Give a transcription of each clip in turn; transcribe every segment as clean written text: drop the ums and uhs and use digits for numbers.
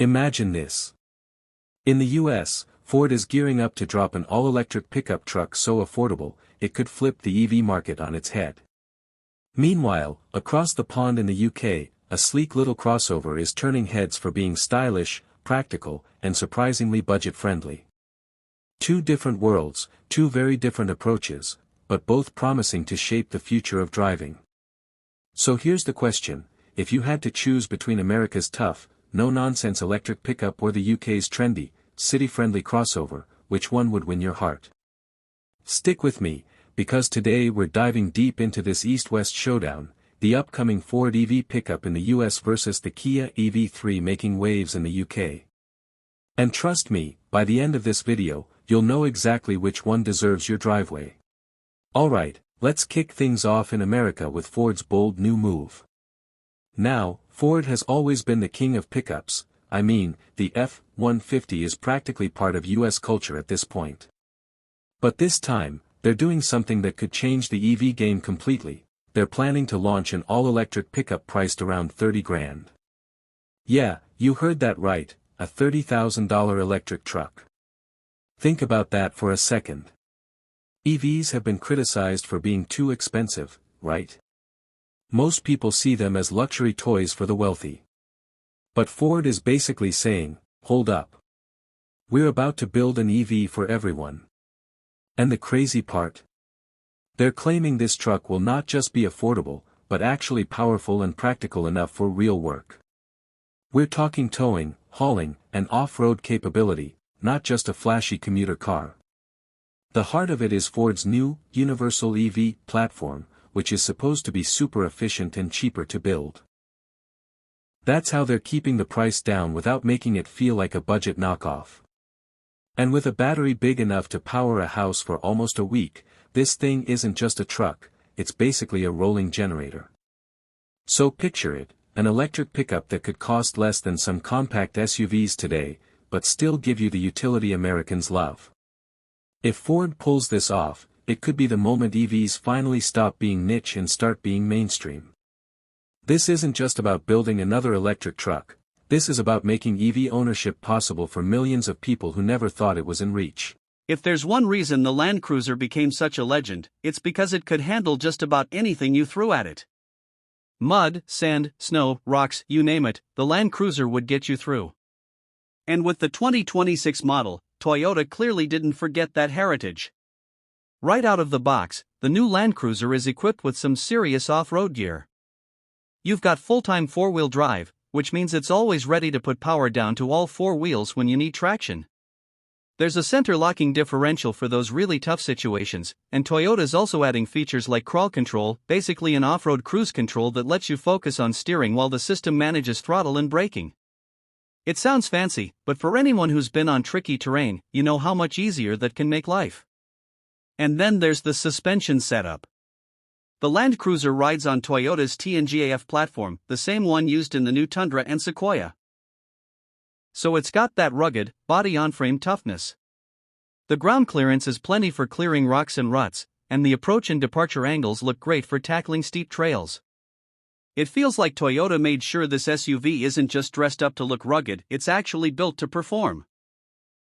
Imagine this. In the US, Ford is gearing up to drop an all-electric pickup truck so affordable, it could flip the EV market on its head. Meanwhile, across the pond in the UK, a sleek little crossover is turning heads for being stylish, practical, and surprisingly budget-friendly. Two different worlds, two very different approaches, but both promising to shape the future of driving. So here's the question: if you had to choose between America's tough, no-nonsense electric pickup or the UK's trendy, city-friendly crossover, which one would win your heart? Stick with me, because today we're diving deep into this East-West showdown, the upcoming Ford EV pickup in the US versus the Kia EV3 making waves in the UK. And trust me, by the end of this video, you'll know exactly which one deserves your driveway. Alright, let's kick things off in America with Ford's bold new move. Now, Ford has always been the king of pickups. I mean, the F-150 is practically part of US culture at this point. But this time, they're doing something that could change the EV game completely. They're planning to launch an all-electric pickup priced around 30 grand. Yeah, you heard that right, a $30,000 electric truck. Think about that for a second. EVs have been criticized for being too expensive, right? Most people see them as luxury toys for the wealthy. But Ford is basically saying, hold up. We're about to build an EV for everyone. And the crazy part? They're claiming this truck will not just be affordable, but actually powerful and practical enough for real work. We're talking towing, hauling, and off-road capability, not just a flashy commuter car. The heart of it is Ford's new, universal EV platform, which is supposed to be super efficient and cheaper to build. That's how they're keeping the price down without making it feel like a budget knockoff. And with a battery big enough to power a house for almost a week, this thing isn't just a truck, it's basically a rolling generator. So picture it, an electric pickup that could cost less than some compact SUVs today, but still give you the utility Americans love. If Ford pulls this off, it could be the moment EVs finally stop being niche and start being mainstream. This isn't just about building another electric truck, this is about making EV ownership possible for millions of people who never thought it was in reach. If there's one reason the Land Cruiser became such a legend, it's because it could handle just about anything you threw at it. Mud, sand, snow, rocks, you name it, the Land Cruiser would get you through. And with the 2026 model, Toyota clearly didn't forget that heritage. Right out of the box, the new Land Cruiser is equipped with some serious off-road gear. You've got full-time four-wheel drive, which means it's always ready to put power down to all four wheels when you need traction. There's a center-locking differential for those really tough situations, and Toyota's also adding features like crawl control, basically an off-road cruise control that lets you focus on steering while the system manages throttle and braking. It sounds fancy, but for anyone who's been on tricky terrain, you know how much easier that can make life. And then there's the suspension setup. The Land Cruiser rides on Toyota's TNGA-F platform, the same one used in the new Tundra and Sequoia. So it's got that rugged, body-on-frame toughness. The ground clearance is plenty for clearing rocks and ruts, and the approach and departure angles look great for tackling steep trails. It feels like Toyota made sure this SUV isn't just dressed up to look rugged, it's actually built to perform.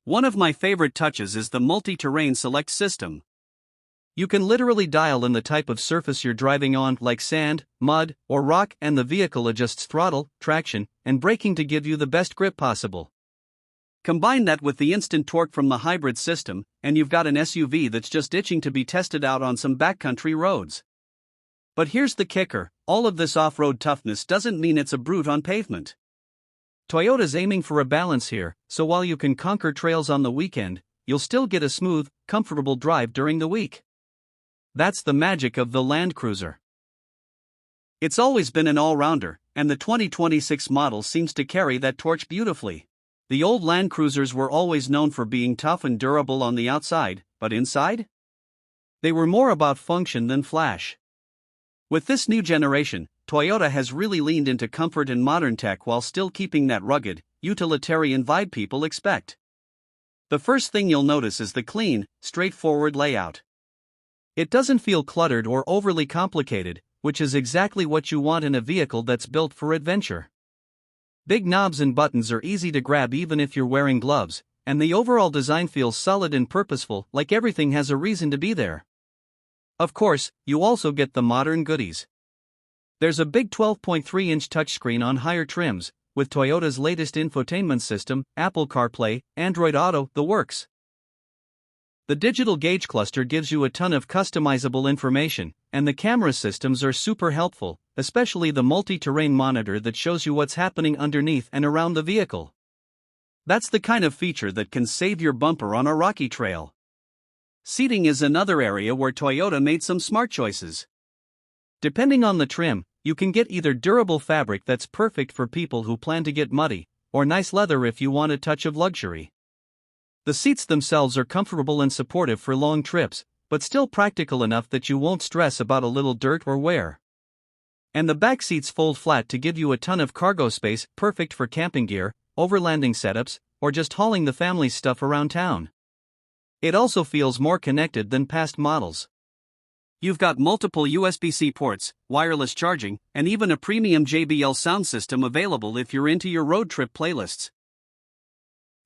One of my favorite touches is the multi-terrain select system. You can literally dial in the type of surface you're driving on, like sand, mud, or rock, and the vehicle adjusts throttle, traction, and braking to give you the best grip possible. Combine that with the instant torque from the hybrid system, and you've got an SUV that's just itching to be tested out on some backcountry roads. But here's the kicker, all of this off-road toughness doesn't mean it's a brute on pavement. Toyota's aiming for a balance here, so while you can conquer trails on the weekend, you'll still get a smooth, comfortable drive during the week. That's the magic of the Land Cruiser. It's always been an all-rounder, and the 2026 model seems to carry that torch beautifully. The old Land Cruisers were always known for being tough and durable on the outside, but inside? They were more about function than flash. With this new generation, Toyota has really leaned into comfort and modern tech while still keeping that rugged, utilitarian vibe people expect. The first thing you'll notice is the clean, straightforward layout. It doesn't feel cluttered or overly complicated, which is exactly what you want in a vehicle that's built for adventure. Big knobs and buttons are easy to grab even if you're wearing gloves, and the overall design feels solid and purposeful, like everything has a reason to be there. Of course, you also get the modern goodies. There's a big 12.3-inch touchscreen on higher trims, with Toyota's latest infotainment system, Apple CarPlay, Android Auto, the works. The digital gauge cluster gives you a ton of customizable information, and the camera systems are super helpful, especially the multi-terrain monitor that shows you what's happening underneath and around the vehicle. That's the kind of feature that can save your bumper on a rocky trail. Seating is another area where Toyota made some smart choices. Depending on the trim, you can get either durable fabric that's perfect for people who plan to get muddy, or nice leather if you want a touch of luxury. The seats themselves are comfortable and supportive for long trips, but still practical enough that you won't stress about a little dirt or wear. And the back seats fold flat to give you a ton of cargo space, perfect for camping gear, overlanding setups, or just hauling the family's stuff around town. It also feels more connected than past models. You've got multiple USB-C ports, wireless charging, and even a premium JBL sound system available if you're into your road trip playlists.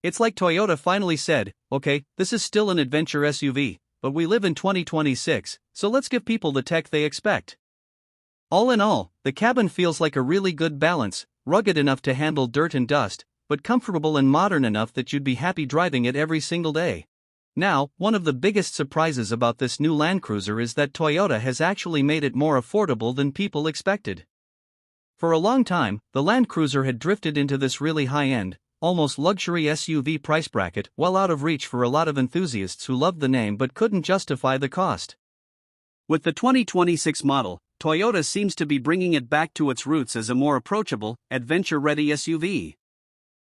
It's like Toyota finally said, okay, this is still an adventure SUV, but we live in 2026, so let's give people the tech they expect. All in all, the cabin feels like a really good balance, rugged enough to handle dirt and dust, but comfortable and modern enough that you'd be happy driving it every single day. Now, one of the biggest surprises about this new Land Cruiser is that Toyota has actually made it more affordable than people expected. For a long time, the Land Cruiser had drifted into this really high-end, almost luxury SUV price bracket, well out of reach for a lot of enthusiasts who loved the name but couldn't justify the cost. With the 2026 model, Toyota seems to be bringing it back to its roots as a more approachable, adventure-ready SUV.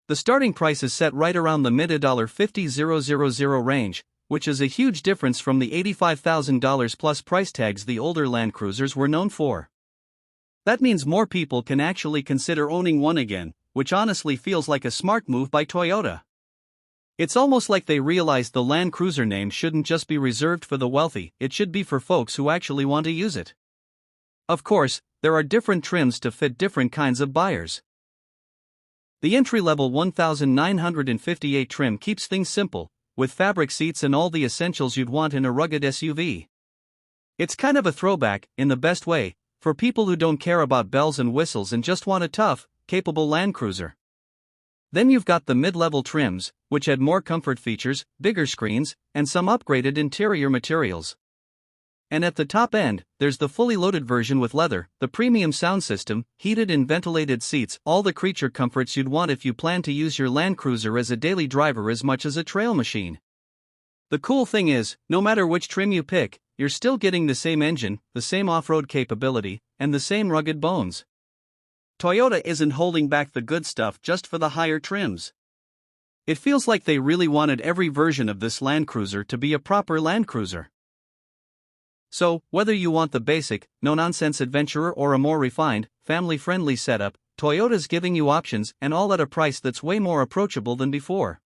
The starting price is set right around the mid-$50,000 range, which is a huge difference from the $85,000 plus price tags the older Land Cruisers were known for. That means more people can actually consider owning one again, which honestly feels like a smart move by Toyota. It's almost like they realized the Land Cruiser name shouldn't just be reserved for the wealthy, it should be for folks who actually want to use it. Of course, there are different trims to fit different kinds of buyers. The entry-level 1958 trim keeps things simple, with fabric seats and all the essentials you'd want in a rugged SUV. It's kind of a throwback, in the best way, for people who don't care about bells and whistles and just want a tough, capable Land Cruiser. Then you've got the mid-level trims, which had more comfort features, bigger screens, and some upgraded interior materials. And at the top end, there's the fully loaded version with leather, the premium sound system, heated and ventilated seats, all the creature comforts you'd want if you plan to use your Land Cruiser as a daily driver as much as a trail machine. The cool thing is, no matter which trim you pick, you're still getting the same engine, the same off-road capability, and the same rugged bones. Toyota isn't holding back the good stuff just for the higher trims. It feels like they really wanted every version of this Land Cruiser to be a proper Land Cruiser. So, whether you want the basic, no-nonsense adventurer or a more refined, family-friendly setup, Toyota's giving you options and all at a price that's way more approachable than before.